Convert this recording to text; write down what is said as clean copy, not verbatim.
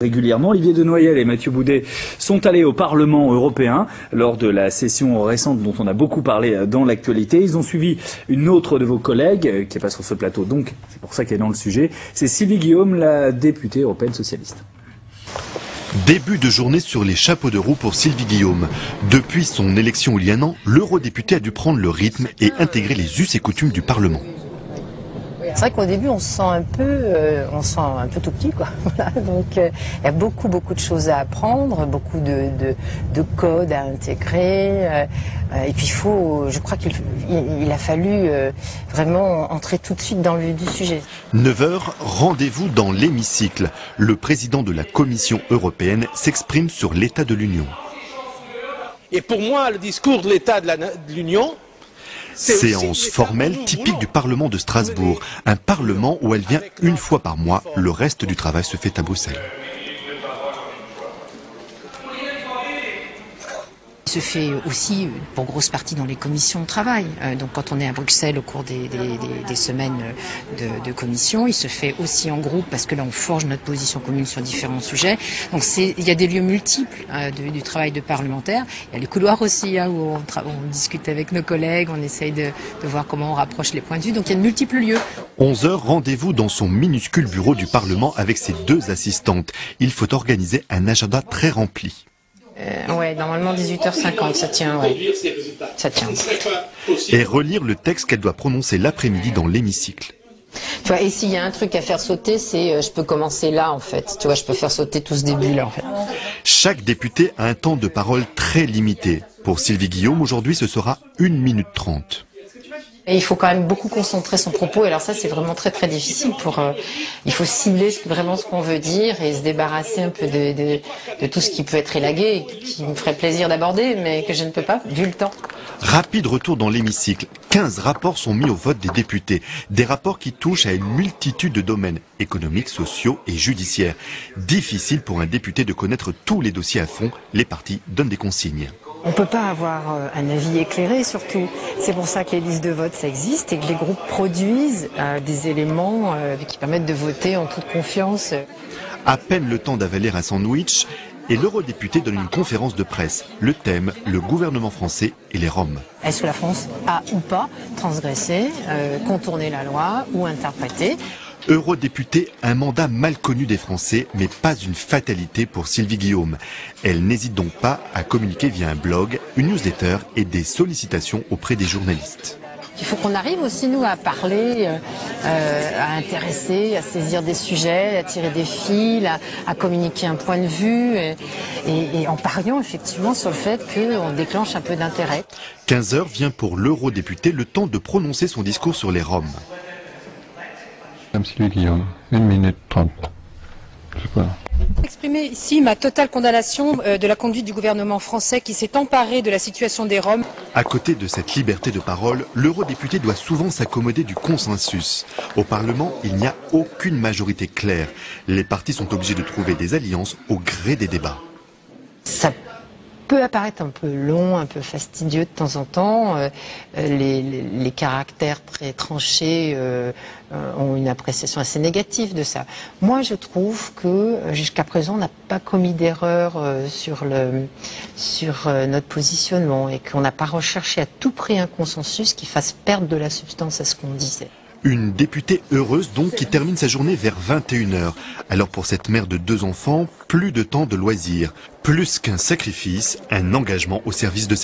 Régulièrement, Olivier de Noyelle et Mathieu Boudet sont allés au Parlement européen lors de la session récente dont on a beaucoup parlé dans l'actualité. Ils ont suivi une autre de vos collègues qui n'est pas sur ce plateau, donc c'est pour ça qu'elle est dans le sujet. C'est Sylvie Guillaume, la députée européenne socialiste. Début de journée sur les chapeaux de roue pour Sylvie Guillaume. Depuis son élection il y a un an, l'eurodéputé a dû prendre le rythme et intégrer les us et coutumes du Parlement. C'est vrai qu'au début, on se sent un peu tout petit, quoi. Voilà, donc, il y a beaucoup de choses à apprendre, beaucoup de codes à intégrer. Et puis, je crois qu'il a fallu vraiment entrer tout de suite dans le vif du sujet. 9h, rendez-vous dans l'hémicycle. Le président de la Commission européenne s'exprime sur l'état de l'Union. Et pour moi, le discours de l'état de l'Union, séance formelle typique du Parlement de Strasbourg. Un Parlement où elle vient une fois par mois. Le reste du travail se fait à Bruxelles. Se fait aussi pour grosse partie dans les commissions de travail. Donc quand on est à Bruxelles au cours des semaines de commission, il se fait aussi en groupe parce que là on forge notre position commune sur différents sujets. Donc il y a des lieux multiples du travail de parlementaire. Il y a les couloirs aussi où on discute avec nos collègues, on essaye de voir comment on rapproche les points de vue. Donc il y a de multiples lieux. 11h, rendez-vous dans son minuscule bureau du Parlement avec ses 2 assistantes. Il faut organiser un agenda très rempli. Ouais, normalement 18h50, ça tient, ouais. Ça tient. Et relire le texte qu'elle doit prononcer l'après-midi dans l'hémicycle. Tu vois, et s'il y a un truc à faire sauter, c'est je peux commencer là, en fait. Tu vois, je peux faire sauter tout ce début-là, en fait. Chaque député a un temps de parole très limité. Pour Sylvie Guillaume, aujourd'hui, ce sera 1 minute 30. Et il faut quand même beaucoup concentrer son propos. Et alors ça, c'est vraiment très difficile. Il faut cibler vraiment ce qu'on veut dire et se débarrasser un peu de tout ce qui peut être élagué, et qui me ferait plaisir d'aborder, mais que je ne peux pas, vu le temps. Rapide retour dans l'hémicycle. 15 rapports sont mis au vote des députés. Des rapports qui touchent à une multitude de domaines économiques, sociaux et judiciaires. Difficile pour un député de connaître tous les dossiers à fond. Les partis donnent des consignes. On ne peut pas avoir un avis éclairé, surtout. C'est pour ça que les listes de vote, ça existe, et que les groupes produisent des éléments qui permettent de voter en toute confiance. À peine le temps d'avaler un sandwich, et l'eurodéputé donne une conférence de presse. Le thème, le gouvernement français et les Roms. Est-ce que la France a ou pas transgressé, contourné la loi ou interprété ? Eurodéputé, un mandat mal connu des Français, mais pas une fatalité pour Sylvie Guillaume. Elle n'hésite donc pas à communiquer via un blog, une newsletter et des sollicitations auprès des journalistes. Il faut qu'on arrive aussi, nous, à parler, à intéresser, à saisir des sujets, à tirer des fils, à communiquer un point de vue, et en pariant effectivement sur le fait qu'on déclenche un peu d'intérêt. 15h vient pour l'eurodéputé le temps de prononcer son discours sur les Roms. Madame Sylvie Guillaume, 1 minute 30. Je sais pas. Exprimer ici ma totale condamnation de la conduite du gouvernement français qui s'est emparé de la situation des Roms. À côté de cette liberté de parole, l'eurodéputé doit souvent s'accommoder du consensus. Au Parlement, il n'y a aucune majorité claire. Les partis sont obligés de trouver des alliances au gré des débats. Ça peut apparaître un peu long, un peu fastidieux de temps en temps. Les caractères très tranchés ont une appréciation assez négative de ça. Moi, je trouve que jusqu'à présent, on n'a pas commis d'erreur sur notre positionnement et qu'on n'a pas recherché à tout prix un consensus qui fasse perdre de la substance à ce qu'on disait. Une députée heureuse donc qui termine sa journée vers 21h. Alors pour cette mère de 2 enfants, plus de temps de loisirs. Plus qu'un sacrifice, un engagement au service de ses